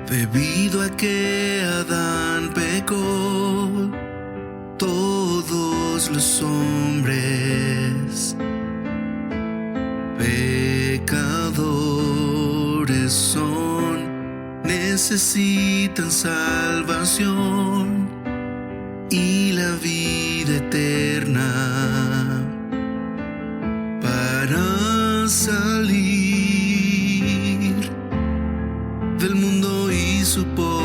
Debido a que Adán pecó, todos los hombres pecadores son, necesitan salvación y la vida eterna para salir del mundo y su posición,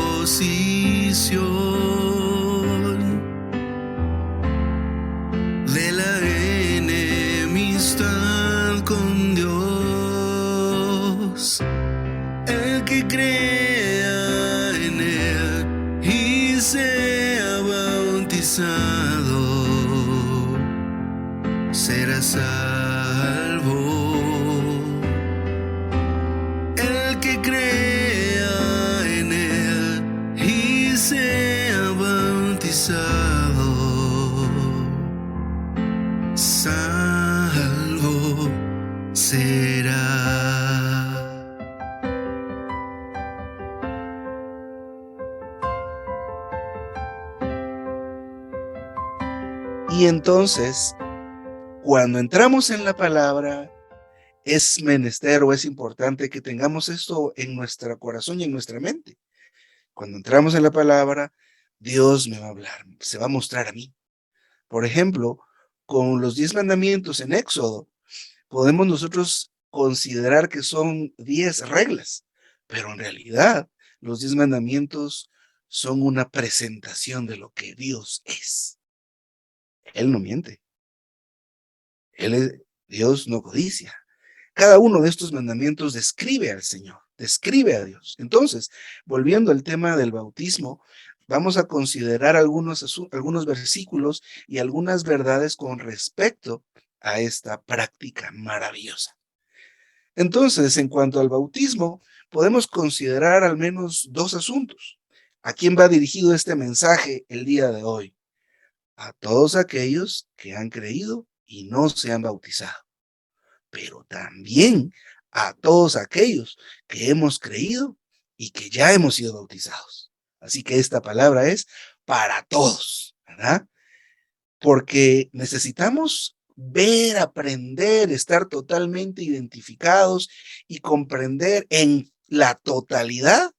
de la enemistad con Dios. El que crea en Él y sea bautizado será salvo. El que crea en Él y sea bautizado salvo será. Y entonces, cuando entramos en la palabra, es menester o es importante que tengamos esto en nuestro corazón y en nuestra mente. Cuando entramos en la palabra, Dios me va a hablar, se va a mostrar a mí. Por ejemplo, con los 10 mandamientos en Éxodo, podemos nosotros considerar que son 10 reglas, pero en realidad los 10 mandamientos son una presentación de lo que Dios es. Él no miente. Dios no codicia. Cada uno de estos mandamientos describe al Señor, describe a Dios. Entonces, volviendo al tema del bautismo, vamos a considerar algunos versículos y algunas verdades con respecto a esta práctica maravillosa. Entonces, en cuanto al bautismo, podemos considerar al menos 2 asuntos. ¿A quién va dirigido este mensaje el día de hoy? A todos aquellos que han creído y no se han bautizado, pero también a todos aquellos que hemos creído y que ya hemos sido bautizados. Así que esta palabra es para todos, ¿verdad? Porque necesitamos ver, aprender, estar totalmente identificados y comprender en la totalidad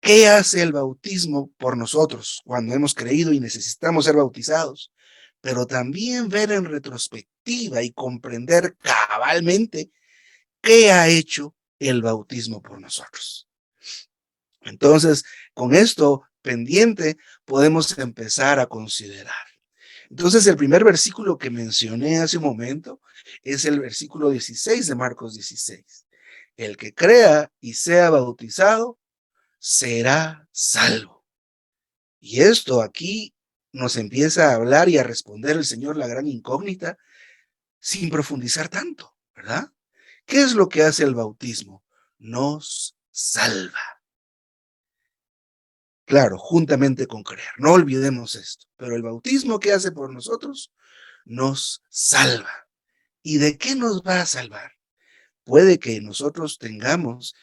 qué hace el bautismo por nosotros cuando hemos creído y necesitamos ser bautizados, pero también ver en retrospectiva y comprender cabalmente qué ha hecho el bautismo por nosotros. Entonces, con esto pendiente, podemos empezar a considerar. Entonces, el primer versículo que mencioné hace un momento es el versículo 16 de Marcos 16. El que crea y sea bautizado será salvo. Y esto aquí nos empieza a hablar y a responder el Señor la gran incógnita sin profundizar tanto, ¿verdad? ¿Qué es lo que hace el bautismo? Nos salva. Claro, juntamente con creer, no olvidemos esto. Pero el bautismo que hace por nosotros nos salva. ¿Y de qué nos va a salvar? Puede que nosotros tengamos,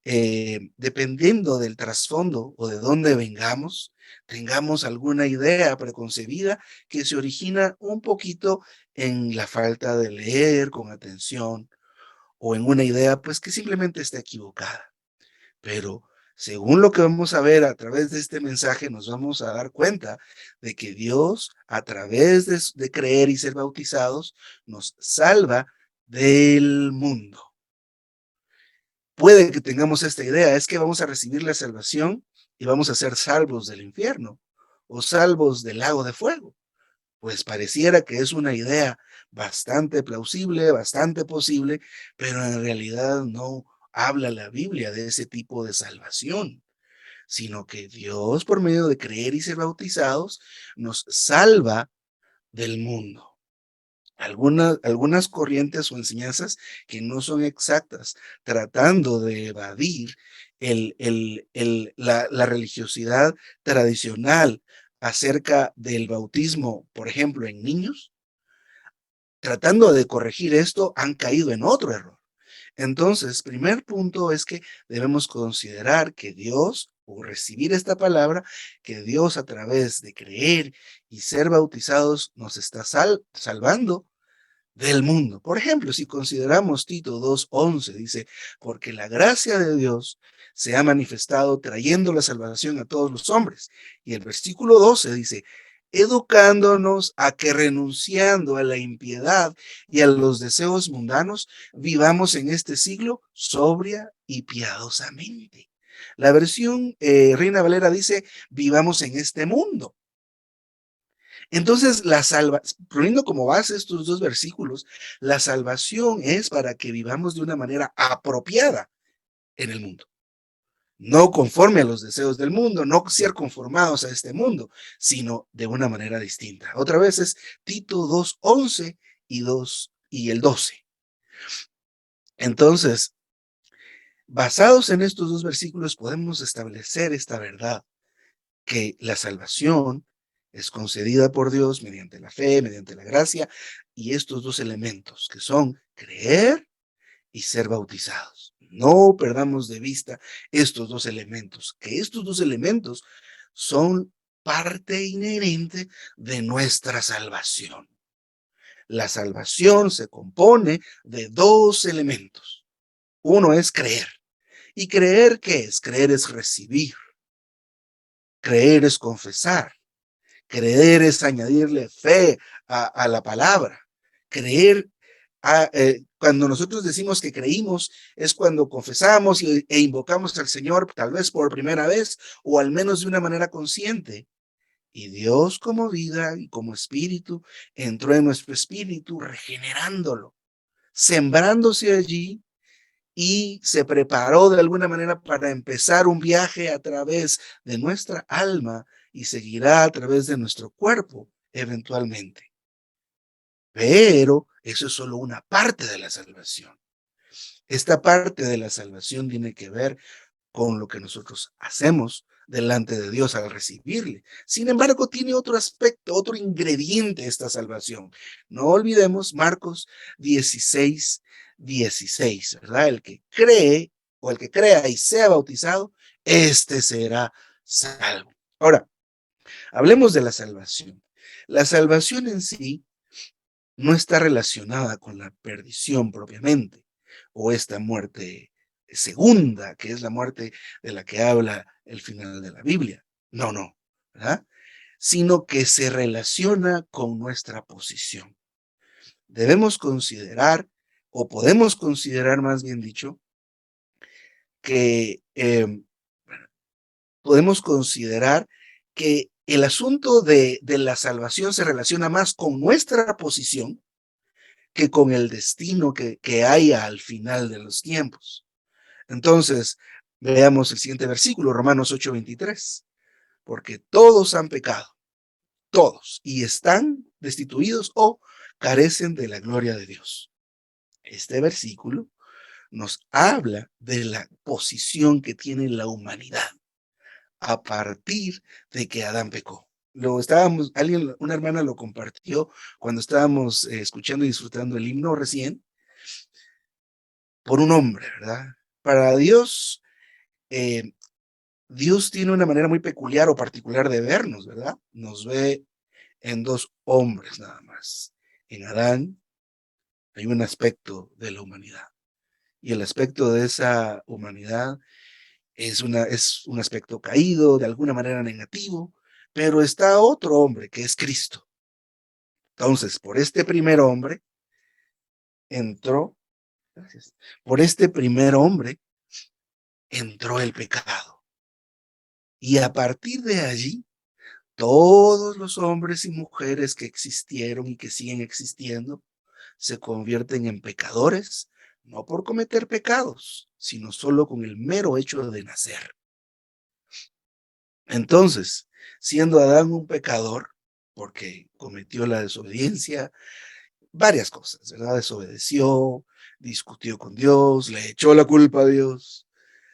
dependiendo del trasfondo o de dónde vengamos, tengamos alguna idea preconcebida que se origina un poquito en la falta de leer con atención o en una idea pues que simplemente está equivocada. Pero según lo que vamos a ver a través de este mensaje, nos vamos a dar cuenta de que Dios, a través de creer y ser bautizados, nos salva del mundo. Puede que tengamos esta idea, es que vamos a recibir la salvación y vamos a ser salvos del infierno o salvos del lago de fuego. Pues pareciera que es una idea bastante plausible, bastante posible, pero en realidad no habla la Biblia de ese tipo de salvación, sino que Dios, por medio de creer y ser bautizados, nos salva del mundo. Algunas corrientes o enseñanzas que no son exactas, tratando de evadir la religiosidad tradicional acerca del bautismo, por ejemplo, en niños, tratando de corregir esto, han caído en otro error. Entonces, primer punto es que debemos considerar que Dios, o recibir esta palabra, que Dios a través de creer y ser bautizados nos está salvando del mundo. Por ejemplo, si consideramos Tito 2:11, dice, porque la gracia de Dios se ha manifestado trayendo la salvación a todos los hombres. Y el versículo 12 dice, educándonos a que renunciando a la impiedad y a los deseos mundanos, vivamos en este siglo sobria y piadosamente. La versión Reina Valera dice, vivamos en este mundo. Entonces, poniendo como base estos dos versículos, la salvación es para que vivamos de una manera apropiada en el mundo, no conforme a los deseos del mundo, no ser conformados a este mundo, sino de una manera distinta. Otra vez es Tito 2:11 y el 12. Entonces, basados en estos dos versículos, podemos establecer esta verdad, que la salvación es concedida por Dios mediante la fe, mediante la gracia, y estos dos elementos que son creer y ser bautizados. No perdamos de vista estos dos elementos, que estos dos elementos son parte inherente de nuestra salvación. La salvación se compone de dos elementos. Uno es creer. ¿Y creer qué es? Creer es recibir. Creer es confesar. Creer es añadirle fe a la palabra. Creer, cuando nosotros decimos que creímos, es cuando confesamos e invocamos al Señor, tal vez por primera vez, o al menos de una manera consciente. Y Dios como vida y como espíritu entró en nuestro espíritu, regenerándolo, sembrándose allí, y se preparó de alguna manera para empezar un viaje a través de nuestra alma y seguirá a través de nuestro cuerpo eventualmente. Pero eso es solo una parte de la salvación. Esta parte de la salvación tiene que ver con lo que nosotros hacemos delante de Dios al recibirle. Sin embargo, tiene otro aspecto, otro ingrediente esta salvación. No olvidemos Marcos 16:16, ¿verdad? El que cree o el que crea y sea bautizado, este será salvo. Ahora, hablemos de la salvación. La salvación en sí no está relacionada con la perdición propiamente, o esta muerte segunda, que es la muerte de la que habla el final de la Biblia. No, no, ¿verdad? Sino que se relaciona con nuestra posición. Debemos considerar, o podemos considerar más bien dicho, que podemos considerar que el asunto de la salvación se relaciona más con nuestra posición que con el destino que hay al final de los tiempos. Entonces, veamos el siguiente versículo, Romanos 8:23. Porque todos han pecado, todos, y están destituidos o carecen de la gloria de Dios. Este versículo nos habla de la posición que tiene la humanidad a partir de que Adán pecó. Una hermana lo compartió cuando estábamos escuchando y disfrutando el himno recién, por un hombre, ¿verdad? Para Dios, eh, Dios tiene una manera muy peculiar o particular de vernos, ¿verdad? Nos ve en dos hombres nada más. En Adán hay un aspecto de la humanidad, y el aspecto de esa humanidad es un aspecto caído, de alguna manera negativo, pero está otro hombre que es Cristo. Entonces, por este primer hombre entró, gracias, por este primer hombre entró el pecado. Y a partir de allí, todos los hombres y mujeres que existieron y que siguen existiendo se convierten en pecadores, no por cometer pecados, sino solo con el mero hecho de nacer. Entonces, siendo Adán un pecador, porque cometió la desobediencia, varias cosas, ¿verdad? Desobedeció, discutió con Dios, le echó la culpa a Dios,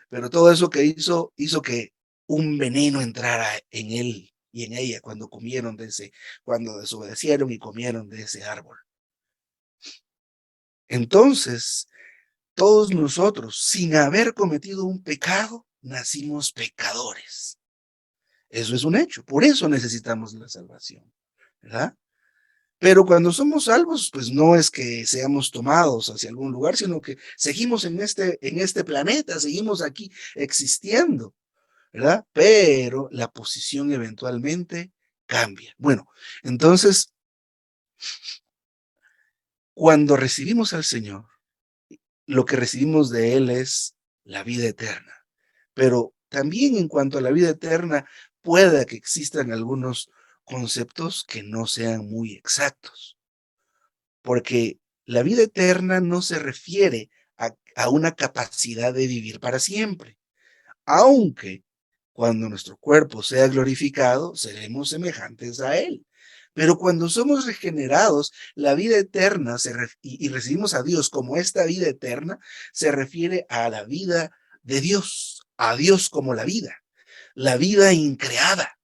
pero todo eso que hizo que un veneno entrara en él y en ella cuando desobedecieron y comieron de ese árbol. Entonces, todos nosotros, sin haber cometido un pecado, nacimos pecadores. Eso es un hecho. Por eso necesitamos la salvación, ¿verdad? Pero cuando somos salvos, pues no es que seamos tomados hacia algún lugar, sino que seguimos en este planeta, seguimos aquí existiendo, ¿verdad? Pero la posición eventualmente cambia. Bueno, entonces, cuando recibimos al Señor, lo que recibimos de Él es la vida eterna. Pero también en cuanto a la vida eterna, pueda que existan algunos conceptos que no sean muy exactos, porque la vida eterna no se refiere a una capacidad de vivir para siempre, aunque cuando nuestro cuerpo sea glorificado, seremos semejantes a Él. Pero cuando somos regenerados, la vida eterna y recibimos a Dios como esta vida eterna, se refiere a la vida de Dios, a Dios como la vida increada,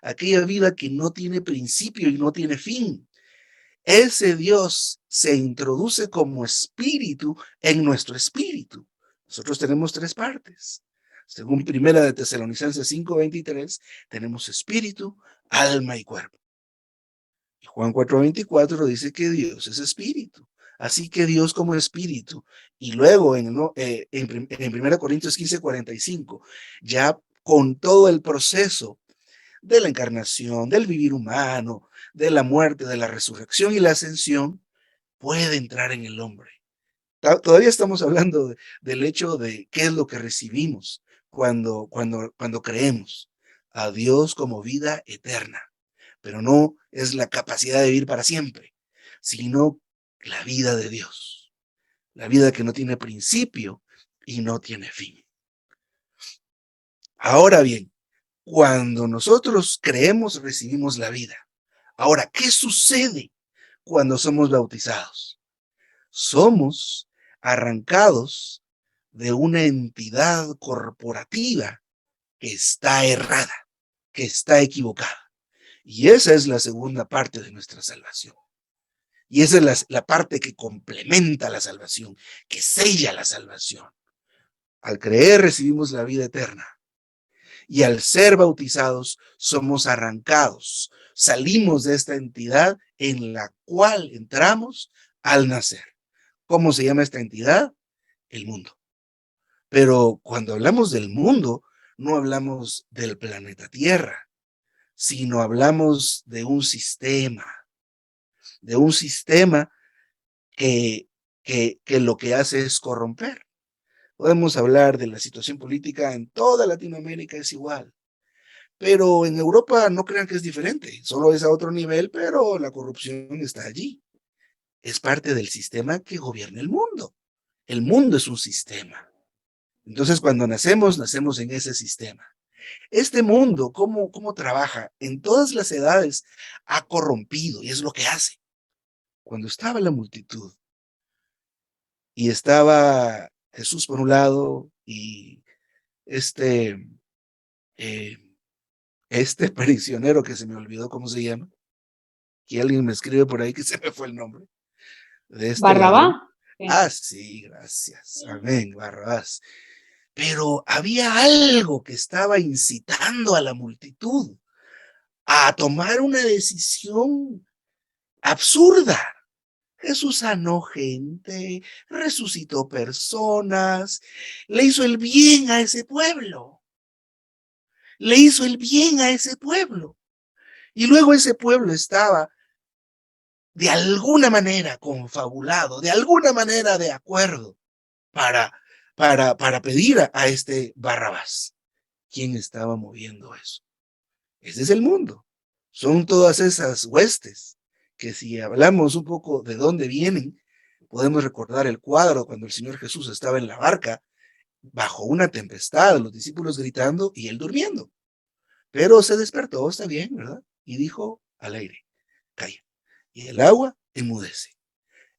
aquella vida que no tiene principio y no tiene fin. Ese Dios se introduce como espíritu en nuestro espíritu. Nosotros tenemos tres partes. Según Primera de Tesalonicenses 5:23, tenemos espíritu, alma y cuerpo. Y Juan 4:24 dice que Dios es espíritu. Así que Dios como espíritu. Y luego en 1 Corintios 15:45, ya con todo el proceso de la encarnación, del vivir humano, de la muerte, de la resurrección y la ascensión, puede entrar en el hombre. Todavía estamos hablando del hecho de qué es lo que recibimos cuando creemos a Dios como vida eterna, pero no es la capacidad de vivir para siempre, sino la vida de Dios, la vida que no tiene principio y no tiene fin. Ahora bien, cuando nosotros creemos, recibimos la vida. Ahora, ¿qué sucede cuando somos bautizados? Somos arrancados de una entidad corporativa que está errada, que está equivocada. Y esa es la segunda parte de nuestra salvación. Y esa es la parte que complementa la salvación, que sella la salvación. Al creer recibimos la vida eterna. Y al ser bautizados somos arrancados, salimos de esta entidad en la cual entramos al nacer. ¿Cómo se llama esta entidad? El mundo. Pero cuando hablamos del mundo, no hablamos del planeta Tierra, sino hablamos de un sistema que, que lo que hace es corromper. Podemos hablar de la situación política en toda Latinoamérica, es igual. Pero en Europa no crean que es diferente, solo es a otro nivel, pero la corrupción está allí. Es parte del sistema que gobierna el mundo. El mundo es un sistema. Entonces, cuando nacemos, nacemos en ese sistema. Este mundo, ¿cómo trabaja? En todas las edades ha corrompido y es lo que hace. Cuando estaba la multitud y estaba Jesús por un lado y este, eh, este prisionero que se me olvidó cómo se llama, que alguien me escribe por ahí que se me fue el nombre, de este Barrabás. ladrón. Ah, sí, gracias. Amén, Barrabás. Pero había algo que estaba incitando a la multitud a tomar una decisión absurda. Jesús sanó gente, resucitó personas, le hizo el bien a ese pueblo. Le hizo el bien a ese pueblo. Y luego ese pueblo estaba de alguna manera confabulado, de alguna manera de acuerdo para, para pedir a este Barrabás. ¿Quién estaba moviendo eso? Ese es el mundo. Son todas esas huestes que si hablamos un poco de dónde vienen, podemos recordar el cuadro cuando el Señor Jesús estaba en la barca bajo una tempestad, los discípulos gritando y él durmiendo. Pero se despertó, está bien, ¿verdad? Y dijo al aire, calla. Y el agua enmudece.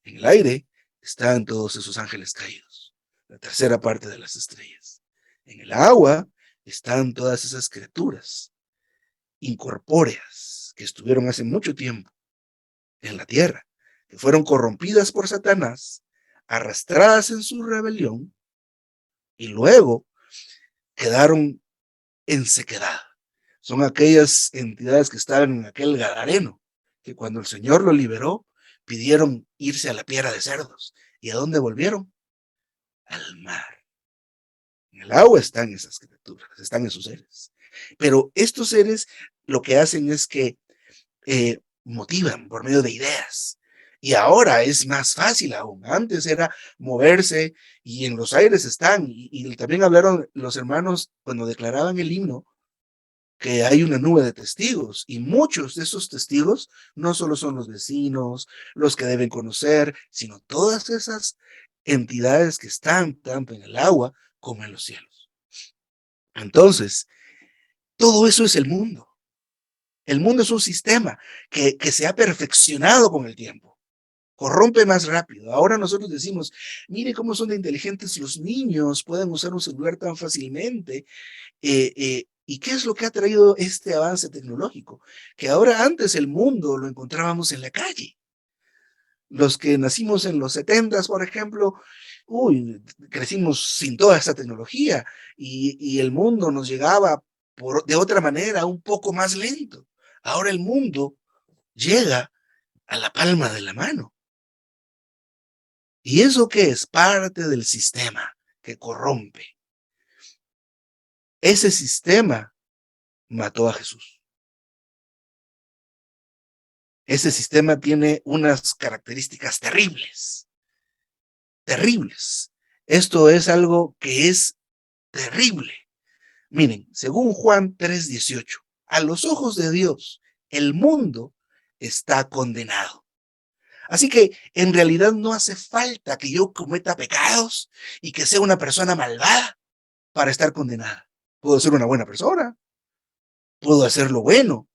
En el aire están todos esos ángeles caídos, la tercera parte de las estrellas. En el agua están todas esas criaturas incorpóreas que estuvieron hace mucho tiempo en la tierra, que fueron corrompidas por Satanás arrastradas en su rebelión y luego quedaron en sequedad. Son aquellas entidades que estaban en aquel Gadareno, que cuando el Señor lo liberó, pidieron irse a la piedra de cerdos. ¿Y a dónde volvieron? Al mar. En el agua están esas criaturas, están esos seres. Pero estos seres lo que hacen es que motivan por medio de ideas. Y ahora es más fácil aún. Antes era moverse y en los aires están. Y también hablaron los hermanos cuando declaraban el himno que hay una nube de testigos y muchos de esos testigos no solo son los vecinos, los que deben conocer, sino todas esas entidades que están tanto en el agua como en los cielos. Entonces, todo eso es el mundo. El mundo es un sistema que se ha perfeccionado con el tiempo. Corrompe más rápido. Ahora nosotros decimos, mire cómo son de inteligentes los niños, pueden usar un celular tan fácilmente. ¿Y qué es lo que ha traído este avance tecnológico? Que ahora antes el mundo lo encontrábamos en la calle. Los que nacimos en los 70s, por ejemplo, crecimos sin toda esta tecnología y el mundo nos llegaba de otra manera, un poco más lento. Ahora el mundo llega a la palma de la mano. ¿Y eso qué es? Parte del sistema que corrompe. Ese sistema mató a Jesús. Ese sistema tiene unas características terribles, terribles. Esto es algo que es terrible. Miren, según Juan 3:18, a los ojos de Dios, el mundo está condenado. Así que en realidad no hace falta que yo cometa pecados y que sea una persona malvada para estar condenada. Puedo ser una buena persona, puedo hacer lo bueno,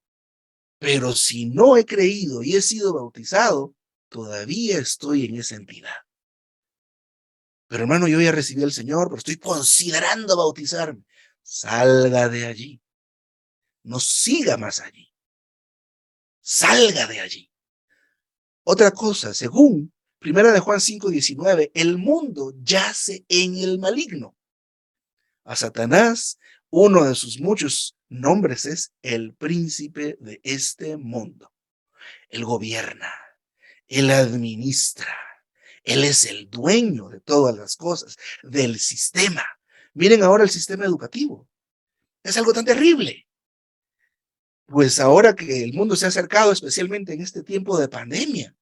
pero si no he creído y he sido bautizado, todavía estoy en esa entidad. Pero hermano, yo ya recibí al Señor, pero estoy considerando bautizarme. Salga de allí. No siga más allí. Salga de allí. Otra cosa, según 1 de Juan 5:19, el mundo yace en el maligno. A Satanás, uno de sus muchos nombres es el príncipe de este mundo. Él gobierna, él administra, él es el dueño de todas las cosas, del sistema. Miren ahora el sistema educativo. Es algo tan terrible. Pues ahora que el mundo se ha acercado, especialmente en este tiempo de pandemia,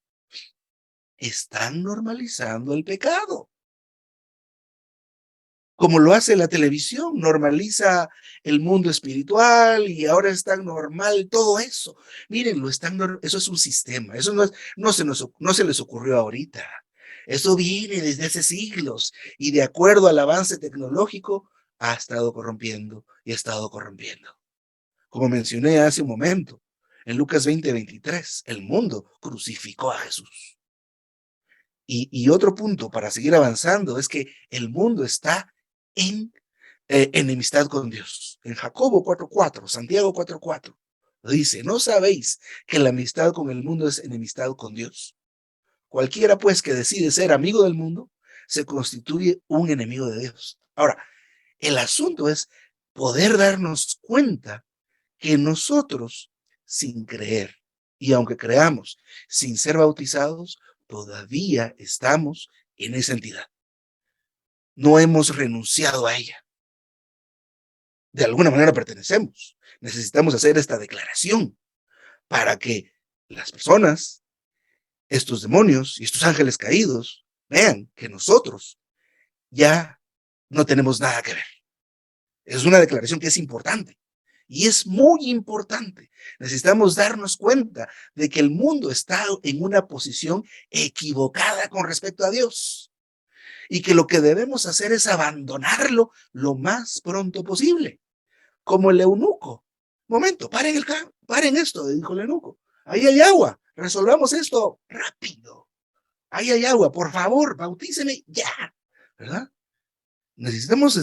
están normalizando el pecado. Como lo hace la televisión, normaliza el mundo espiritual y ahora es tan normal todo eso. Miren, eso es un sistema, eso no se les ocurrió ahorita. Eso viene desde hace siglos y de acuerdo al avance tecnológico ha estado corrompiendo y ha estado corrompiendo. Como mencioné hace un momento, en Lucas 20:23, el mundo crucificó a Jesús. Y otro punto para seguir avanzando es que el mundo está en enemistad con Dios. En Jacobo 4:4, Santiago 4:4, dice, ¿no sabéis que la amistad con el mundo es enemistad con Dios? Cualquiera pues que decide ser amigo del mundo, se constituye un enemigo de Dios. Ahora, el asunto es poder darnos cuenta que nosotros, sin creer, y aunque creamos, sin ser bautizados, todavía estamos en esa entidad. No hemos renunciado a ella. De alguna manera pertenecemos. Necesitamos hacer esta declaración para que las personas, estos demonios y estos ángeles caídos, vean que nosotros ya no tenemos nada que ver. Es una declaración que es importante. Y es muy importante. Necesitamos darnos cuenta de que el mundo está en una posición equivocada con respecto a Dios. Y que lo que debemos hacer es abandonarlo lo más pronto posible. Como el eunuco. Momento, paren el carro, paren esto, dijo el eunuco. Ahí hay agua, resolvamos esto rápido. Ahí hay agua, por favor, bautíceme ya. ¿Verdad? Deberíamos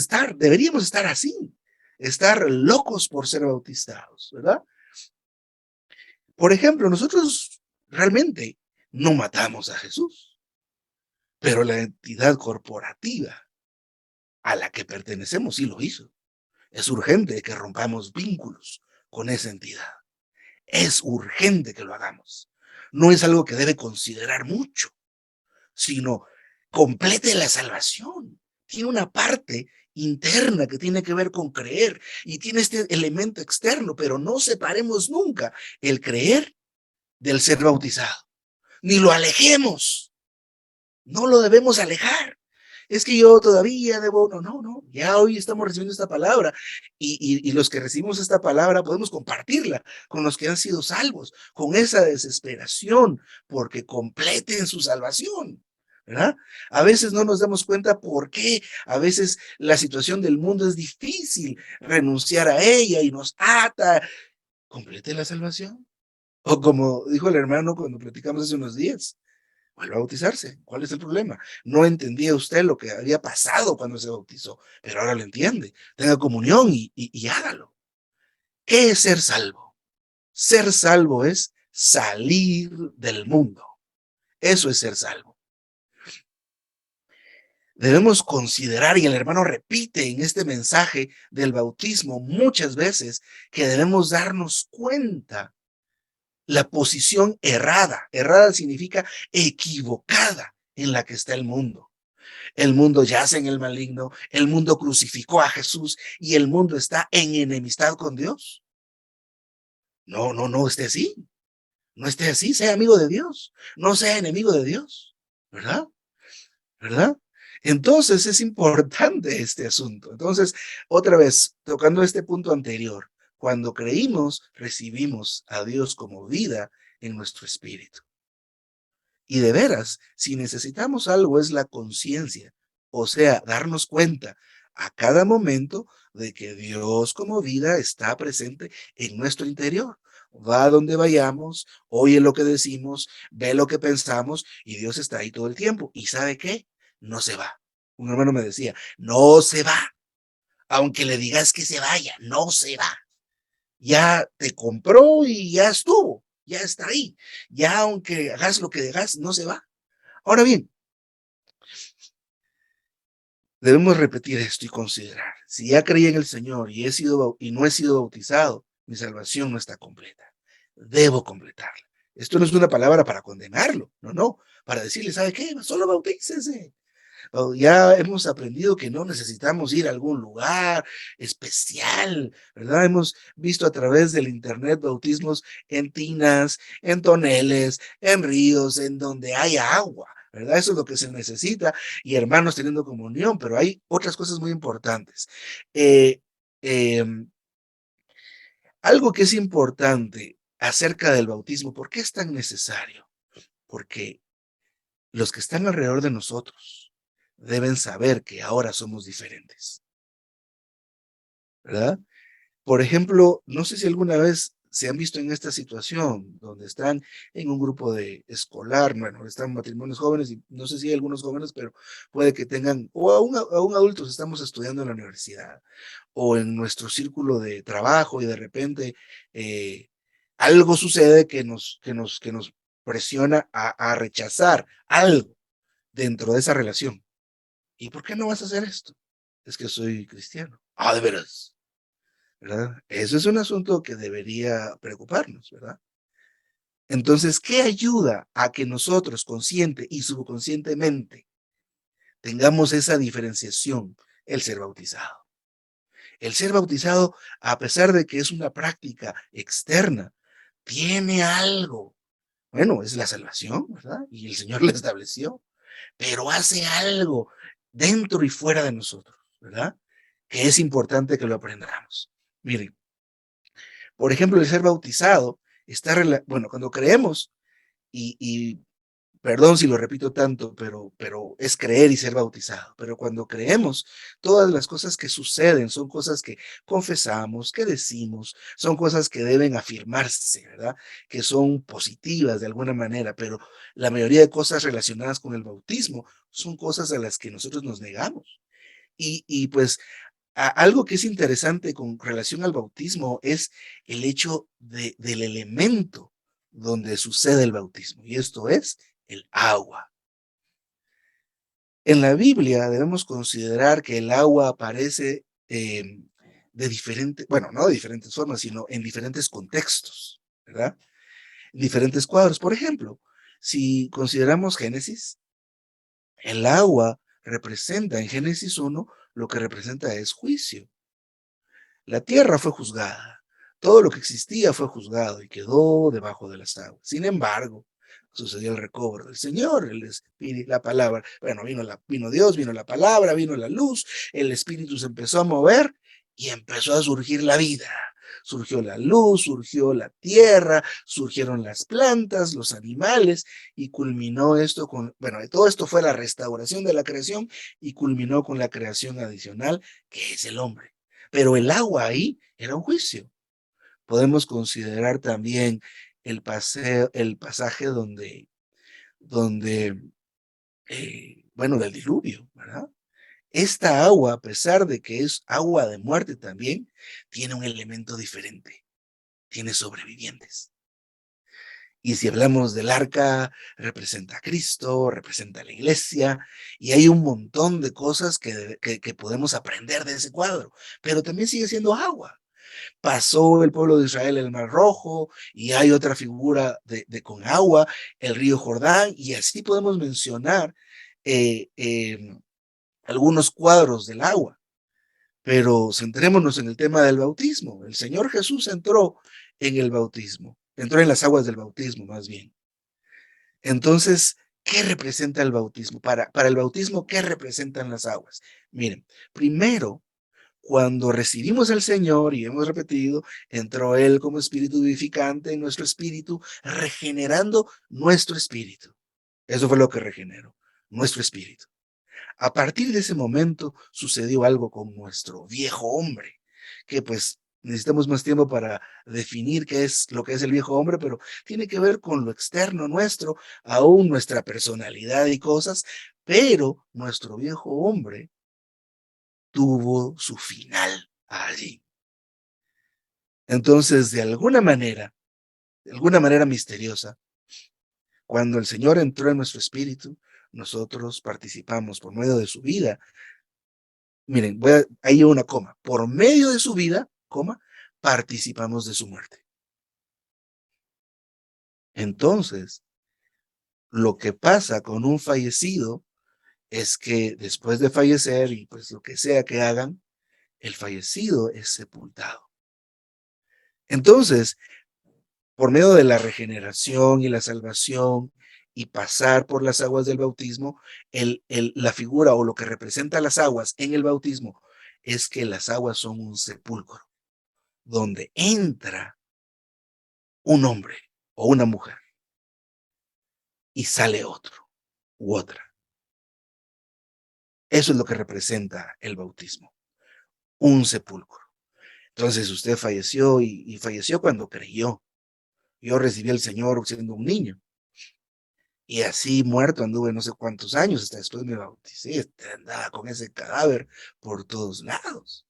estar así. Estar locos por ser bautizados, ¿verdad? Por ejemplo, nosotros realmente no matamos a Jesús. pero la entidad corporativa a la que pertenecemos sí lo hizo. Es urgente que rompamos vínculos con esa entidad. Es urgente que lo hagamos. No es algo que debe considerar mucho, sino complete la salvación. Tiene una parte interna que tiene que ver con creer y tiene este elemento externo, pero no separemos nunca el creer del ser bautizado, ni lo alejemos. No lo debemos alejar. Es que yo todavía debo, no, ya hoy estamos recibiendo esta palabra y los que recibimos esta palabra podemos compartirla con los que han sido salvos, con esa desesperación porque completen su salvación, ¿verdad? A veces no nos damos cuenta por qué, a veces la situación del mundo es difícil renunciar a ella y nos ata. Complete la salvación. O como dijo el hermano cuando platicamos hace unos días, vuelve a bautizarse. ¿Cuál es el problema? No entendía usted lo que había pasado cuando se bautizó, pero ahora lo entiende. Tenga comunión y hágalo. ¿Qué es ser salvo? Ser salvo es salir del mundo. Eso es ser salvo. Debemos considerar, y el hermano repite en este mensaje del bautismo muchas veces, que debemos darnos cuenta la posición errada. Errada significa equivocada en la que está el mundo. El mundo yace en el maligno, el mundo crucificó a Jesús y el mundo está en enemistad con Dios. No esté así. No esté así, sea amigo de Dios, no sea enemigo de Dios, ¿verdad? ¿Verdad? Entonces es importante este asunto. Entonces, otra vez, tocando este punto anterior, cuando creímos, recibimos a Dios como vida en nuestro espíritu. Y de veras, si necesitamos algo es la conciencia, o sea, darnos cuenta a cada momento de que Dios como vida está presente en nuestro interior. Va a donde vayamos, oye lo que decimos, ve lo que pensamos y Dios está ahí todo el tiempo. ¿Y sabe qué? No se va. Un hermano me decía, no se va. Aunque le digas que se vaya, no se va. Ya te compró y ya estuvo, ya está ahí. Ya aunque hagas lo que hagas, no se va. Ahora bien, debemos repetir esto y considerar, si ya creí en el Señor y no he sido bautizado, mi salvación no está completa. Debo completarla. Esto no es una palabra para condenarlo, no, para decirle, ¿sabe qué? Solo bautícese. Ya hemos aprendido que no necesitamos ir a algún lugar especial, ¿verdad? Hemos visto a través del internet bautismos en tinas, en toneles, en ríos, en donde hay agua, ¿verdad? Eso es lo que se necesita y hermanos teniendo comunión, pero hay otras cosas muy importantes. Eh, em, Algo que es importante acerca del bautismo, ¿por qué es tan necesario? Porque los que están alrededor de nosotros deben saber que ahora somos diferentes, ¿verdad? Por ejemplo, no sé si alguna vez se han visto en esta situación donde están en un grupo de escolar, bueno, están matrimonios jóvenes y no sé si hay algunos jóvenes, pero puede que tengan, o aún adultos estamos estudiando en la universidad o en nuestro círculo de trabajo y de repente algo sucede que nos presiona a rechazar algo dentro de esa relación. ¿Y por qué no vas a hacer esto? Es que soy cristiano. Ah, de veras, ¿verdad? Eso es un asunto que debería preocuparnos, ¿verdad? Entonces, ¿qué ayuda a que nosotros, consciente y subconscientemente, tengamos esa diferenciación? El ser bautizado. El ser bautizado, a pesar de que es una práctica externa, tiene algo. Bueno, es la salvación, ¿verdad? Y el Señor la estableció, pero hace algo dentro y fuera de nosotros, ¿verdad? Que es importante que lo aprendamos. Miren, por ejemplo, el ser bautizado bueno, cuando creemos, y perdón si lo repito tanto, pero es creer y ser bautizado. Pero cuando creemos, todas las cosas que suceden son cosas que confesamos, que decimos, son cosas que deben afirmarse, ¿verdad? Que son positivas de alguna manera, pero la mayoría de cosas relacionadas con el bautismo son cosas a las que nosotros nos negamos. Y pues algo que es interesante con relación al bautismo es el hecho del elemento donde sucede el bautismo, y esto es el agua. En la Biblia debemos considerar que el agua aparece de bueno, no de diferentes formas, sino en diferentes contextos, ¿verdad? En diferentes cuadros. Por ejemplo, si consideramos Génesis, el agua representa en Génesis 1, lo que representa es juicio. La tierra fue juzgada, todo lo que existía fue juzgado y quedó debajo de las aguas. Sin embargo, sucedió el recobro del Señor, el Espíritu, la palabra. Bueno, vino Dios, vino la palabra, vino la luz, el Espíritu se empezó a mover y empezó a surgir la vida. Surgió la luz, surgió la tierra, surgieron las plantas, los animales, y culminó esto con, bueno, todo esto fue la restauración de la creación y culminó con la creación adicional, que es el hombre. Pero el agua ahí era un juicio. Podemos considerar también el pasaje donde bueno, del diluvio, ¿verdad? Esta agua, a pesar de que es agua de muerte también, tiene un elemento diferente, tiene sobrevivientes. Y si hablamos del arca, representa a Cristo, representa a la iglesia, y hay un montón de cosas que podemos aprender de ese cuadro, pero también sigue siendo agua. Pasó el pueblo de Israel el Mar Rojo, y hay otra figura con agua, el río Jordán, y así podemos mencionar eh, eh, algunos cuadros del agua. Pero centrémonos en el tema del bautismo. El Señor Jesús entró en el bautismo, entró en las aguas del bautismo más bien. Entonces, ¿qué representa el bautismo? Para el bautismo, ¿qué representan las aguas? Miren, primero, cuando recibimos al Señor, y hemos repetido, entró Él como espíritu vivificante en nuestro espíritu, regenerando nuestro espíritu. Eso fue lo que regeneró, nuestro espíritu. A partir de ese momento sucedió algo con nuestro viejo hombre, que pues necesitamos más tiempo para definir qué es lo que es el viejo hombre, pero tiene que ver con lo externo nuestro, aún nuestra personalidad y cosas, pero nuestro viejo hombre tuvo su final allí. Entonces, de alguna manera misteriosa, cuando el Señor entró en nuestro espíritu, nosotros participamos por medio de su vida. Miren, ahí una coma. Por medio de su vida, coma, participamos de su muerte. Entonces, lo que pasa con un fallecido es que después de fallecer y pues lo que sea que hagan, el fallecido es sepultado. Entonces, por medio de la regeneración y la salvación y pasar por las aguas del bautismo, la figura o lo que representa las aguas en el bautismo es que las aguas son un sepulcro donde entra un hombre o una mujer y sale otro u otra. Eso es lo que representa el bautismo, un sepulcro. Entonces usted falleció y falleció cuando creyó. Yo recibí al Señor siendo un niño. Y así muerto anduve no sé cuántos años, hasta después me bauticé, andaba con ese cadáver por todos lados.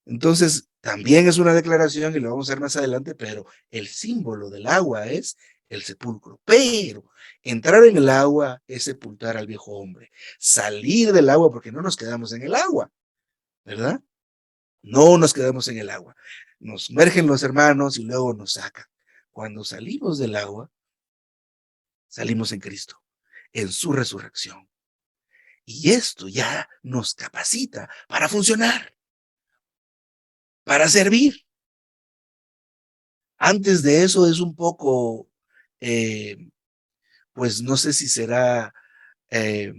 Entonces, también es una declaración, y lo vamos a ver más adelante, pero el símbolo del agua es el sepulcro. Pero entrar en el agua es sepultar al viejo hombre. Salir del agua, porque no nos quedamos en el agua, ¿verdad? No nos quedamos en el agua. Nos sumergen los hermanos y luego nos sacan. Cuando salimos del agua, salimos en Cristo, en su resurrección. Y esto ya nos capacita para funcionar, para servir. Antes de eso es un poco, eh, pues no sé si será eh,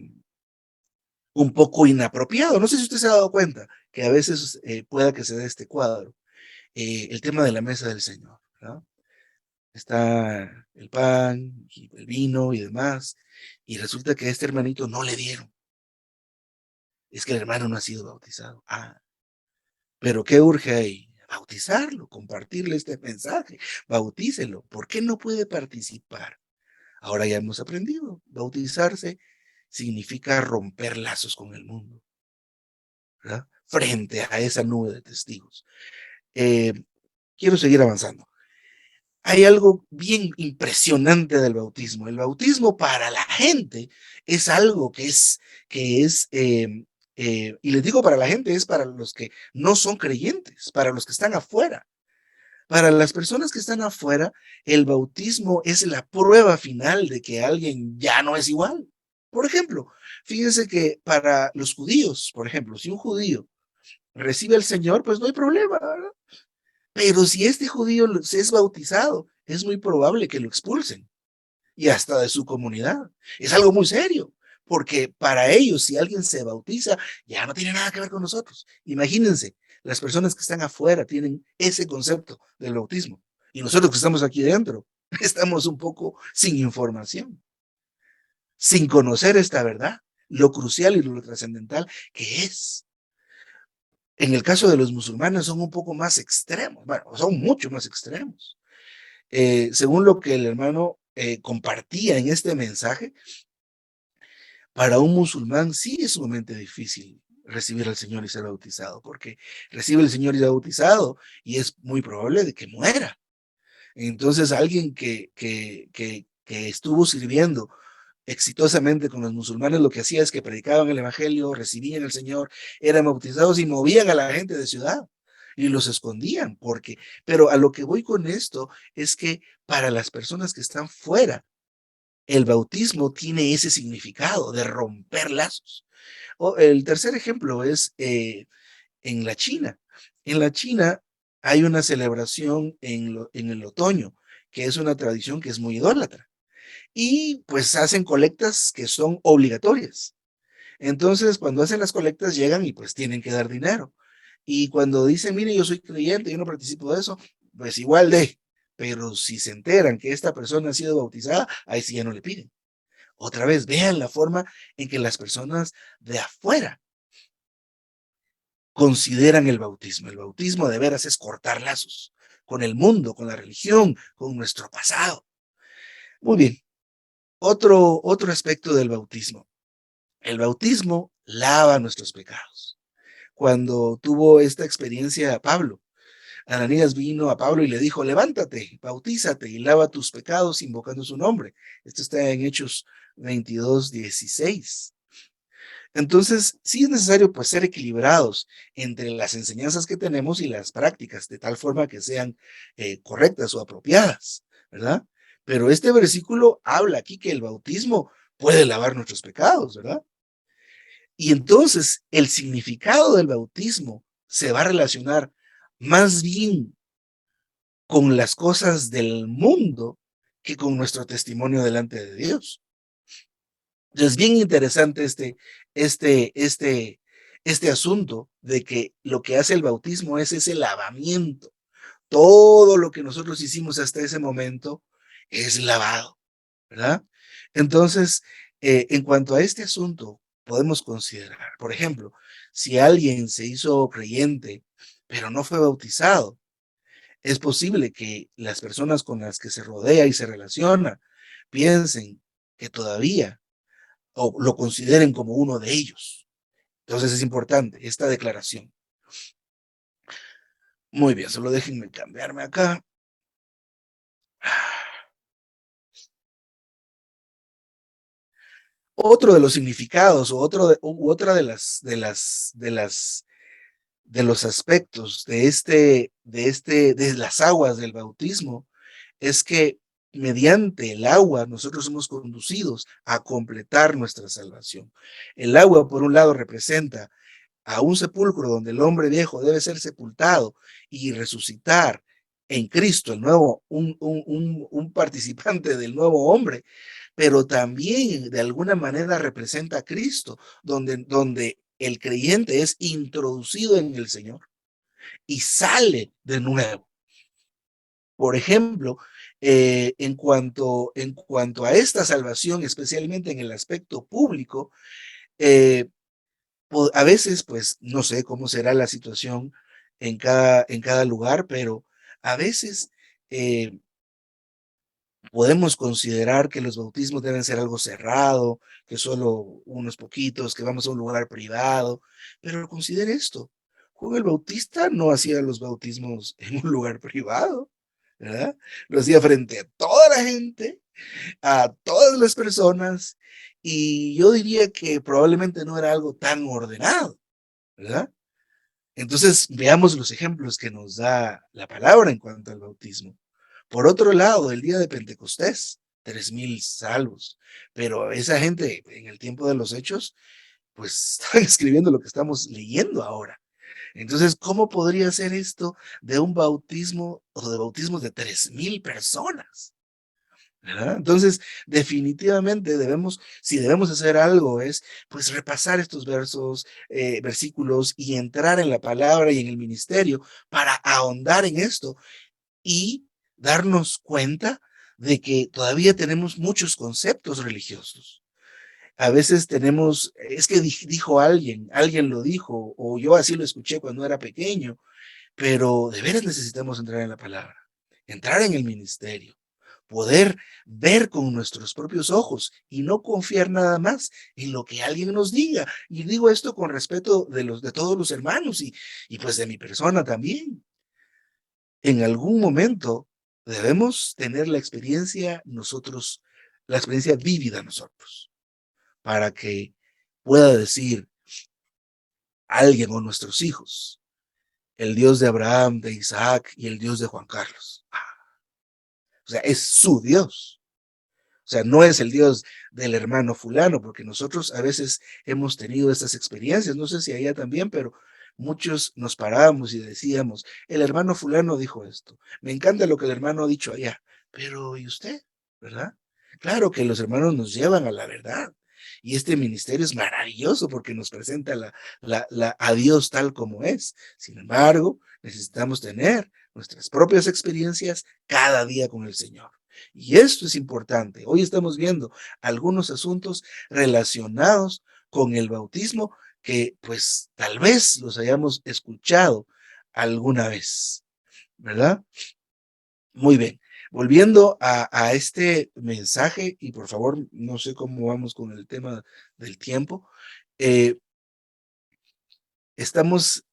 un poco inapropiado. No sé si usted se ha dado cuenta que a veces pueda que se dé este cuadro. El tema de la mesa del Señor, ¿no? Está el pan, y el vino y demás, y resulta que a este hermanito no le dieron. Es que el hermano no ha sido bautizado. Ah, pero ¿qué urge ahí? Bautizarlo, compartirle este mensaje, bautícelo. ¿Por qué no puede participar? Ahora ya hemos aprendido, bautizarse significa romper lazos con el mundo, ¿verdad? Frente a esa nube de testigos. Eh, quiero seguir avanzando. Hay algo bien impresionante del bautismo. El bautismo para la gente es algo y les digo para la gente, es para los que no son creyentes, para los que están afuera. Para las personas que están afuera, el bautismo es la prueba final de que alguien ya no es igual. Por ejemplo, fíjense que para los judíos, por ejemplo, si un judío recibe al Señor, pues no hay problema, ¿verdad? Pero si este judío se es bautizado, es muy probable que lo expulsen y hasta de su comunidad. Es algo muy serio, porque para ellos, si alguien se bautiza, ya no tiene nada que ver con nosotros. Imagínense, las personas que están afuera tienen ese concepto del bautismo y nosotros que estamos aquí dentro estamos un poco sin información, sin conocer esta verdad, lo crucial y lo trascendental que es. En el caso de los musulmanes son un poco más extremos, bueno, son mucho más extremos. Según lo que el hermano compartía en este mensaje, para un musulmán sí es sumamente difícil recibir al Señor y ser bautizado, porque recibe el Señor y es bautizado y es muy probable de que muera. Entonces, alguien que estuvo sirviendo exitosamente con los musulmanes, lo que hacía es que predicaban el evangelio, recibían al Señor, eran bautizados y movían a la gente de ciudad y los escondían, pero a lo que voy con esto es que para las personas que están fuera, el bautismo tiene ese significado de romper lazos. El tercer ejemplo es en la China. En la China hay una celebración en el otoño, que es una tradición que es muy idólatra. Y pues hacen colectas que son obligatorias. Entonces, cuando hacen las colectas, llegan y pues tienen que dar dinero. Y cuando dicen, mire, yo soy creyente, yo no participo de eso, pues igual pero si se enteran que esta persona ha sido bautizada, ahí sí ya no le piden. Otra vez, vean la forma en que las personas de afuera consideran el bautismo. El bautismo de veras es cortar lazos con el mundo, con la religión, con nuestro pasado. Muy bien, otro aspecto del bautismo. El bautismo lava nuestros pecados. Cuando tuvo esta experiencia Pablo, Ananías vino a Pablo y le dijo, levántate, bautízate y lava tus pecados invocando su nombre. Esto está en Hechos 22:16. Entonces, sí es necesario pues ser equilibrados entre las enseñanzas que tenemos y las prácticas, de tal forma que sean correctas o apropiadas, ¿verdad? Pero este versículo habla aquí que el bautismo puede lavar nuestros pecados, ¿verdad? Y entonces el significado del bautismo se va a relacionar más bien con las cosas del mundo que con nuestro testimonio delante de Dios. Es bien interesante este asunto de que lo que hace el bautismo es ese lavamiento. Todo lo que nosotros hicimos hasta ese momento es lavado, ¿verdad? Entonces, en cuanto a este asunto, podemos considerar, por ejemplo, si alguien se hizo creyente, pero no fue bautizado, es posible que las personas con las que se rodea y se relaciona piensen que todavía o lo consideren como uno de ellos. Entonces es importante esta declaración. Muy bien, solo déjenme cambiarme acá. Otro de los significados o otra de los aspectos de las aguas del bautismo es que mediante el agua nosotros somos conducidos a completar nuestra salvación. El agua, por un lado, representa a un sepulcro donde el hombre viejo debe ser sepultado y resucitar en Cristo, el nuevo, un participante del nuevo hombre, pero también de alguna manera representa a Cristo, donde el creyente es introducido en el Señor y sale de nuevo. Por ejemplo, en cuanto a esta salvación, especialmente en el aspecto público, eh, a veces, pues, no sé cómo será la situación en cada lugar, pero a veces eh, podemos considerar que los bautismos deben ser algo cerrado, que solo unos poquitos, que vamos a un lugar privado, pero considere esto, Juan el Bautista no hacía los bautismos en un lugar privado, ¿verdad? Lo hacía frente a toda la gente, a todas las personas, y yo diría que probablemente no era algo tan ordenado, ¿verdad? Entonces, veamos los ejemplos que nos da la palabra en cuanto al bautismo. Por otro lado, el día de Pentecostés, 3,000 salvos, pero esa gente en el tiempo de los hechos, pues estaban escribiendo lo que estamos leyendo ahora. Entonces, ¿cómo podría ser esto de un bautismo o de bautismos de 3,000 personas? ¿Verdad? Entonces, definitivamente debemos, si debemos hacer algo, es pues repasar estos versos, versículos y entrar en la palabra y en el ministerio para ahondar en esto y darnos cuenta de que todavía tenemos muchos conceptos religiosos. A veces tenemos, es que dijo alguien, alguien lo dijo, o yo así lo escuché cuando era pequeño, pero de veras necesitamos entrar en la palabra, entrar en el ministerio, poder ver con nuestros propios ojos y no confiar nada más en lo que alguien nos diga. Y digo esto con respeto de todos los hermanos y pues de mi persona también. En algún momento debemos tener la experiencia nosotros, la experiencia vívida nosotros, para que pueda decir alguien o nuestros hijos, el Dios de Abraham, de Isaac y el Dios de Juan Carlos. O sea, es su Dios. O sea, no es el Dios del hermano fulano, porque nosotros a veces hemos tenido estas experiencias, no sé si allá también, pero muchos nos parábamos y decíamos, el hermano fulano dijo esto, me encanta lo que el hermano ha dicho allá, pero ¿y usted? ¿Verdad? Claro que los hermanos nos llevan a la verdad. Y este ministerio es maravilloso porque nos presenta a Dios tal como es. Sin embargo, necesitamos tener nuestras propias experiencias cada día con el Señor. Y esto es importante. Hoy estamos viendo algunos asuntos relacionados con el bautismo que pues tal vez los hayamos escuchado alguna vez, ¿verdad? Muy bien. Volviendo a este mensaje, y por favor, no sé cómo vamos con el tema del tiempo, eh, estamos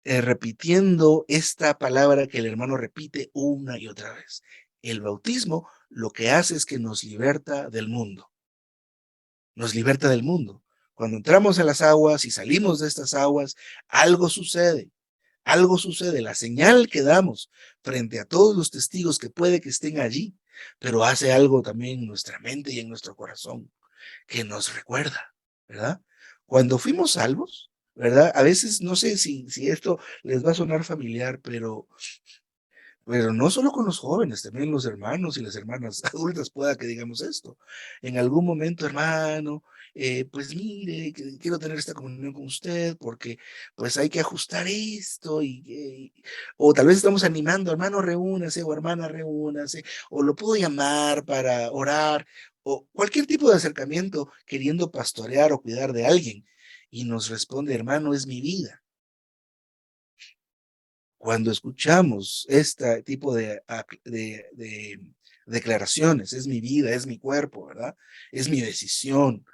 repitiendo esta palabra que el hermano repite una y otra vez. El bautismo lo que hace es que nos liberta del mundo, nos liberta del mundo. Cuando entramos en las aguas y salimos de estas aguas, algo sucede. Algo sucede, la señal que damos frente a todos los testigos que puede que estén allí, pero hace algo también en nuestra mente y en nuestro corazón, que nos recuerda, ¿verdad? Cuando fuimos salvos, ¿verdad? A veces no sé si esto les va a sonar familiar, pero no solo con los jóvenes, también los hermanos y las hermanas adultas pueda que digamos esto. En algún momento, hermano, pues mire, quiero tener esta comunión con usted porque pues hay que ajustar esto o tal vez estamos animando, hermano, reúnase o hermana, reúnase, o lo puedo llamar para orar, o cualquier tipo de acercamiento queriendo pastorear o cuidar de alguien. Y nos responde, hermano, es mi vida. Cuando escuchamos este tipo de declaraciones, es mi vida, es mi cuerpo, ¿verdad? Es mi decisión.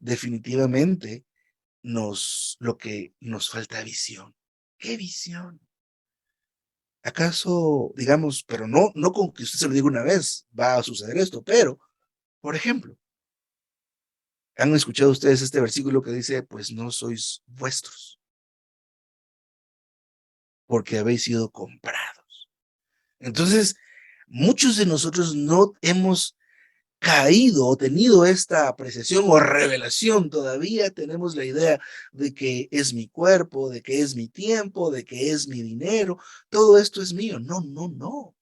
Definitivamente lo que nos falta visión. ¿Qué visión? ¿Acaso, digamos, pero no con que usted se lo diga una vez, va a suceder esto, pero, por ejemplo, ¿han escuchado ustedes este versículo que dice, pues no sois vuestros, porque habéis sido comprados? Entonces, muchos de nosotros no hemos caído o tenido esta apreciación o revelación, todavía tenemos la idea de que es mi cuerpo, de que es mi tiempo, de que es mi dinero, todo esto es mío. No, no, no.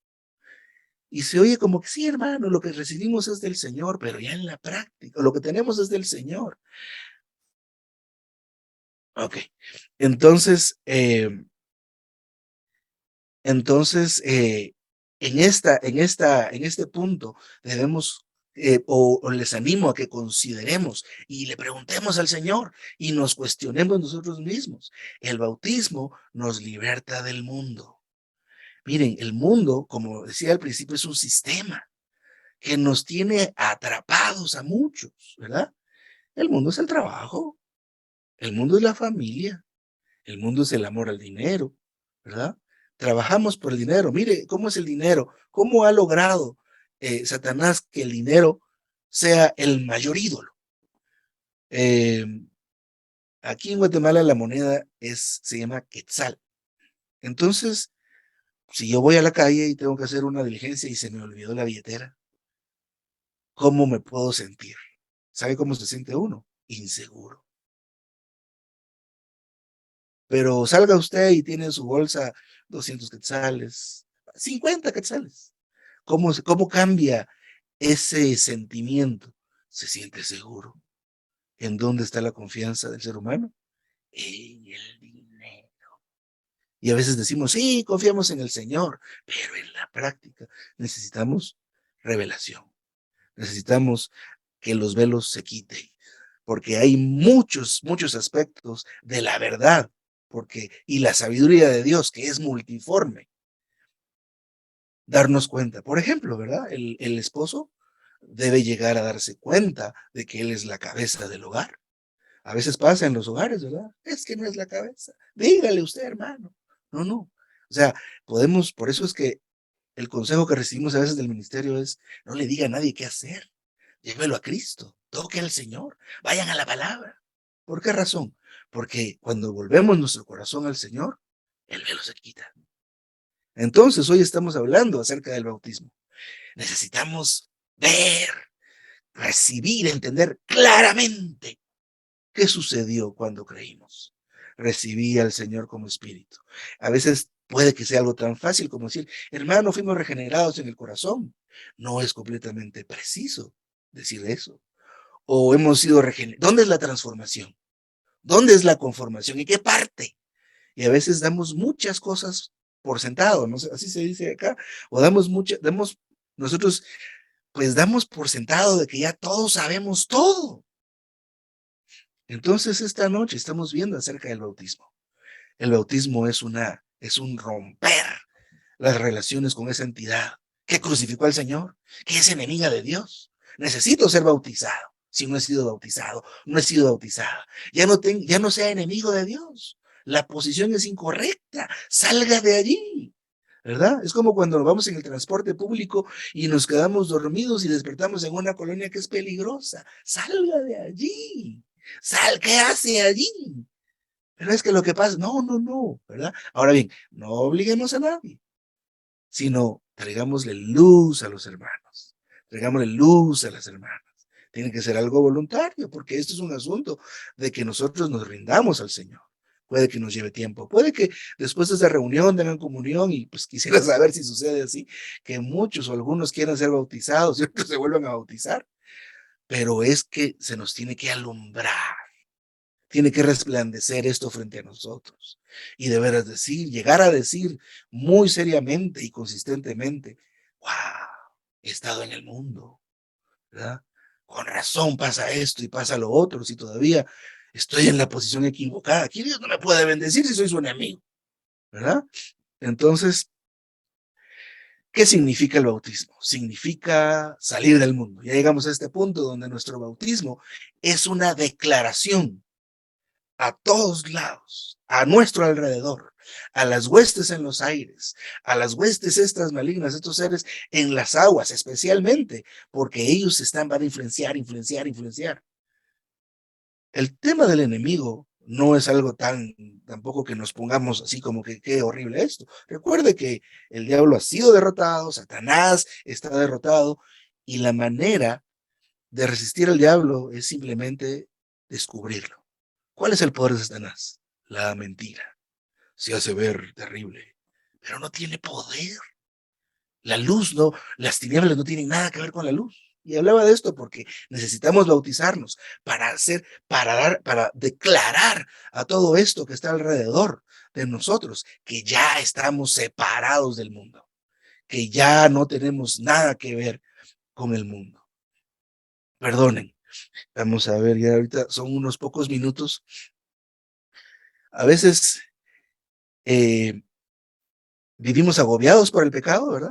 Y se oye como que sí, hermano, lo que recibimos es del Señor, pero ya en la práctica, lo que tenemos es del Señor. Ok. Entonces, Entonces, en este punto debemos, o les animo a que consideremos y le preguntemos al Señor y nos cuestionemos nosotros mismos. El bautismo nos liberta del mundo. Miren, el mundo, como decía al principio, es un sistema que nos tiene atrapados a muchos, ¿verdad? El mundo es el trabajo, el mundo es la familia, el mundo es el amor al dinero, ¿verdad? Trabajamos por el dinero. Mire cómo es el dinero, cómo ha logrado Satanás que el dinero sea el mayor ídolo. Aquí en Guatemala la moneda se llama quetzal. Entonces, si yo voy a la calle y tengo que hacer una diligencia y se me olvidó la billetera, ¿cómo me puedo sentir? ¿Sabe cómo se siente uno? Inseguro. Pero salga usted y tiene en su bolsa 200 quetzales, 50 quetzales. ¿Cómo cambia ese sentimiento? Se siente seguro. ¿En dónde está la confianza del ser humano? En el dinero. Y a veces decimos, sí, confiamos en el Señor, pero en la práctica necesitamos revelación. Necesitamos que los velos se quiten, porque hay muchos, muchos aspectos de la verdad, y la sabiduría de Dios, que es multiforme, darnos cuenta. Por ejemplo, ¿verdad? El esposo debe llegar a darse cuenta de que él es la cabeza del hogar. A veces pasa en los hogares, ¿verdad? Es que no es la cabeza. Dígale usted, hermano. No, no. O sea, por eso es que el consejo que recibimos a veces del ministerio es, no le diga a nadie qué hacer. Llévelo a Cristo, toque al Señor, vayan a la palabra. ¿Por qué razón? Porque cuando volvemos nuestro corazón al Señor, el velo se quita. Entonces, hoy estamos hablando acerca del bautismo. Necesitamos ver, recibir, entender claramente qué sucedió cuando creímos. Recibí al Señor como Espíritu. A veces puede que sea algo tan fácil como decir, hermano, fuimos regenerados en el corazón. No es completamente preciso decir eso. O hemos sido regenerados. ¿Dónde es la transformación? ¿Dónde es la conformación? ¿En qué parte? Y a veces damos muchas cosas por sentado, no sé, así se dice acá, o nosotros pues damos por sentado de que ya todos sabemos todo. Entonces esta noche estamos viendo acerca del bautismo. El bautismo es un romper las relaciones con esa entidad que crucificó al Señor, que es enemiga de Dios. Necesito ser bautizado. Si no he sido bautizado, no he sido bautizada. Ya no sea enemigo de Dios. La posición es incorrecta. Salga de allí. ¿Verdad? Es como cuando vamos en el transporte público y nos quedamos dormidos y despertamos en una colonia que es peligrosa. Salga de allí. ¿Qué hace allí? Pero es que lo que pasa, no, no, no, ¿verdad? Ahora bien, no obliguemos a nadie, sino traigámosle luz a los hermanos, traigámosle luz a las hermanas. Tiene que ser algo voluntario, porque esto es un asunto de que nosotros nos rindamos al Señor. Puede que nos lleve tiempo, puede que después de esa reunión tengan comunión y pues quisiera saber si sucede así, que muchos o algunos quieran ser bautizados y otros se vuelvan a bautizar, pero es que se nos tiene que alumbrar. Tiene que resplandecer esto frente a nosotros. Y de veras llegar a decir muy seriamente y consistentemente, wow, he estado en el mundo, ¿verdad? Con razón pasa esto y pasa lo otro, si todavía estoy en la posición equivocada. Aquí Dios no me puede bendecir si soy su enemigo, ¿verdad? Entonces, ¿qué significa el bautismo? Significa salir del mundo. Ya llegamos a este punto donde nuestro bautismo es una declaración a todos lados, a nuestro alrededor, a las huestes en los aires, a las huestes estas malignas, estos seres en las aguas especialmente, porque ellos van a influenciar, influenciar, influenciar. El tema del enemigo no es algo tampoco que nos pongamos así como que qué horrible esto. Recuerde que el diablo ha sido derrotado, Satanás está derrotado, y la manera de resistir al diablo es simplemente descubrirlo. ¿Cuál es el poder de Satanás? La mentira. Se hace ver terrible, pero no tiene poder. La luz no, las tinieblas no tienen nada que ver con la luz. Y hablaba de esto porque necesitamos bautizarnos para declarar a todo esto que está alrededor de nosotros, que ya estamos separados del mundo, que ya no tenemos nada que ver con el mundo. Perdonen, vamos a ver, ya ahorita son unos pocos minutos. A veces vivimos agobiados por el pecado, ¿verdad?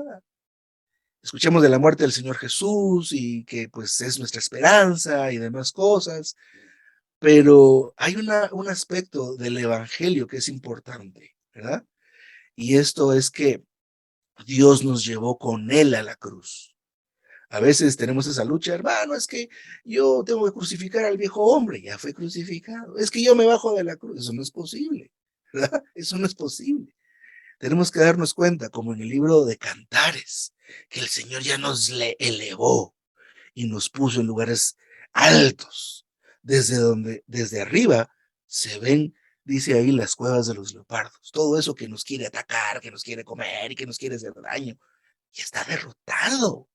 Escuchamos de la muerte del Señor Jesús y que pues es nuestra esperanza y demás cosas, pero hay un aspecto del evangelio que es importante, ¿verdad? Y esto es que Dios nos llevó con Él a la cruz. A veces tenemos esa lucha, hermano, es que yo tengo que crucificar al viejo hombre, ya fue crucificado. Es que yo me bajo de la cruz, eso no es posible, ¿verdad? Eso no es posible. Tenemos que darnos cuenta, como en el libro de Cantares, que el Señor ya nos le elevó y nos puso en lugares altos, desde arriba se ven, dice ahí, las cuevas de los leopardos, todo eso que nos quiere atacar, que nos quiere comer y que nos quiere hacer daño, y está derrotado.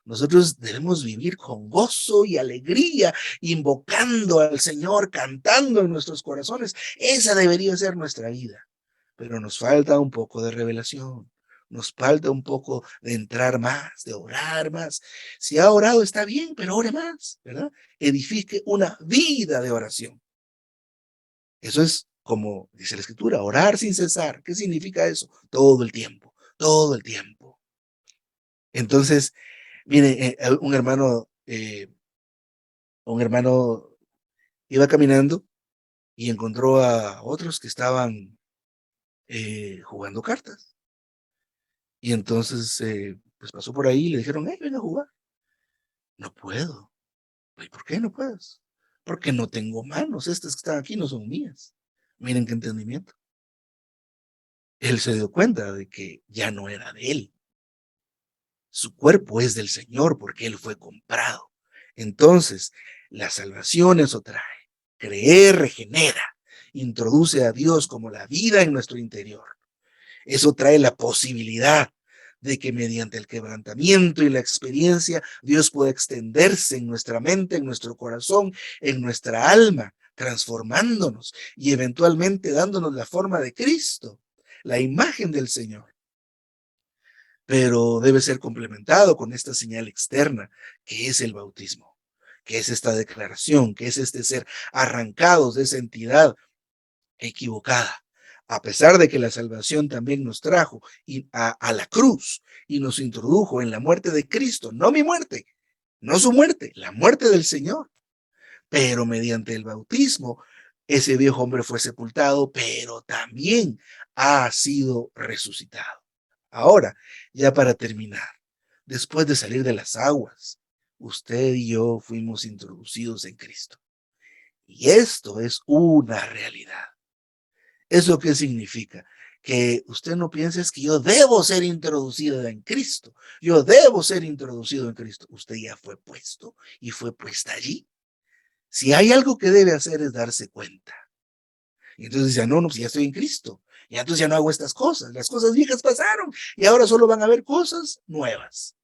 Nosotros debemos vivir con gozo y alegría, invocando al Señor, cantando en nuestros corazones. Esa debería ser nuestra vida. Pero nos falta un poco de revelación. Nos falta un poco de entrar más, de orar más. Si ha orado está bien, pero ore más, ¿verdad? Edifique una vida de oración. Eso es como dice la Escritura, orar sin cesar. ¿Qué significa eso? Todo el tiempo, todo el tiempo. Entonces, mire, un hermano iba caminando y encontró a otros que estaban jugando cartas. Y entonces, pues pasó por ahí y le dijeron, ven a jugar. No puedo. ¿Y por qué no puedes? Porque no tengo manos. Estas que están aquí no son mías. Miren qué entendimiento. Él se dio cuenta de que ya no era de él. Su cuerpo es del Señor porque él fue comprado. Entonces, la salvación eso trae. Creer regenera, introduce a Dios como la vida en nuestro interior. Eso trae la posibilidad de que mediante el quebrantamiento y la experiencia, Dios pueda extenderse en nuestra mente, en nuestro corazón, en nuestra alma, transformándonos y eventualmente dándonos la forma de Cristo, la imagen del Señor. Pero debe ser complementado con esta señal externa, que es el bautismo, que es esta declaración, que es este ser arrancados de esa entidad equivocada. A pesar de que la salvación también nos trajo a la cruz y nos introdujo en la muerte de Cristo, no mi muerte, no su muerte, la muerte del Señor. Pero mediante el bautismo, ese viejo hombre fue sepultado, pero también ha sido resucitado. Ahora, ya para terminar, después de salir de las aguas, usted y yo fuimos introducidos en Cristo. Y esto es una realidad. ¿Eso qué significa? Que usted no piense es que yo debo ser introducido en Cristo. Yo debo ser introducido en Cristo. Usted ya fue puesto y fue puesta allí. Si hay algo que debe hacer es darse cuenta. Y entonces dice, no, pues ya estoy en Cristo. Y entonces ya no hago estas cosas. Las cosas viejas pasaron y ahora solo van a haber cosas nuevas.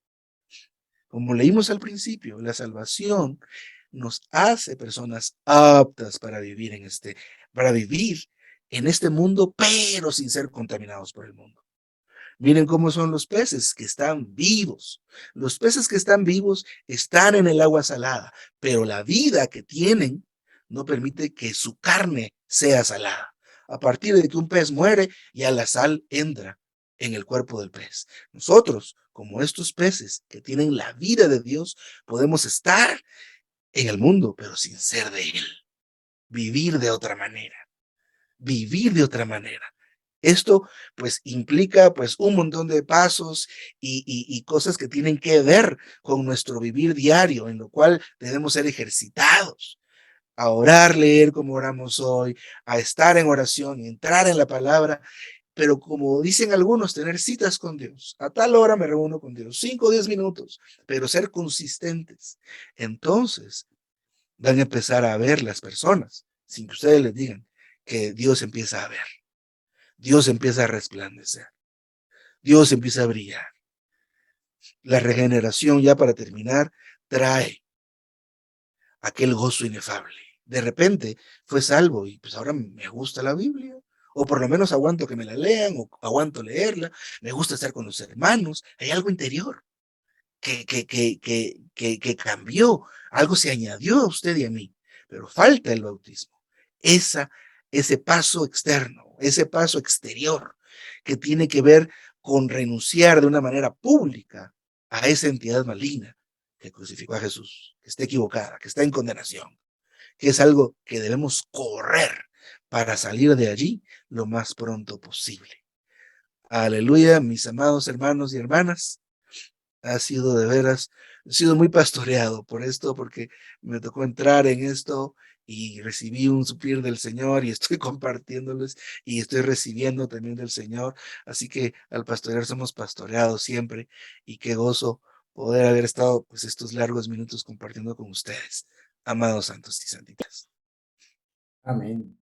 Como leímos al principio, la salvación nos hace personas aptas para vivir en este mundo, pero sin ser contaminados por el mundo. Miren cómo son los peces que están vivos. Los peces que están vivos están en el agua salada, pero la vida que tienen no permite que su carne sea salada. A partir de que un pez muere, ya la sal entra en el cuerpo del pez. Nosotros, como estos peces que tienen la vida de Dios, podemos estar en el mundo, pero sin ser de Él. Vivir de otra manera. Vivir de otra manera. Esto pues implica pues un montón de pasos y cosas que tienen que ver con nuestro vivir diario, en lo cual debemos ser ejercitados a orar, leer como oramos hoy, a estar en oración, entrar en la palabra, pero como dicen algunos, tener citas con Dios. A tal hora me reúno con Dios, 5 o 10 minutos, pero ser consistentes. Entonces van a empezar a ver las personas, sin que ustedes les digan, que Dios empieza a ver. Dios empieza a resplandecer. Dios empieza a brillar. La regeneración, ya para terminar, trae aquel gozo inefable. De repente fue salvo y pues ahora me gusta la Biblia. O por lo menos aguanto que me la lean o aguanto leerla. Me gusta estar con los hermanos. Hay algo interior que cambió. Algo se añadió a usted y a mí. Pero falta el bautismo. Ese paso externo, ese paso exterior que tiene que ver con renunciar de una manera pública a esa entidad maligna que crucificó a Jesús, que está equivocada, que está en condenación, que es algo que debemos correr para salir de allí lo más pronto posible. Aleluya, mis amados hermanos y hermanas. Ha sido de veras, he sido muy pastoreado por esto, porque me tocó entrar en esto y recibí un suplir del Señor y estoy compartiéndoles y estoy recibiendo también del Señor. Así que al pastorear somos pastoreados siempre y qué gozo poder haber estado pues estos largos minutos compartiendo con ustedes, amados santos y santitas. Amén.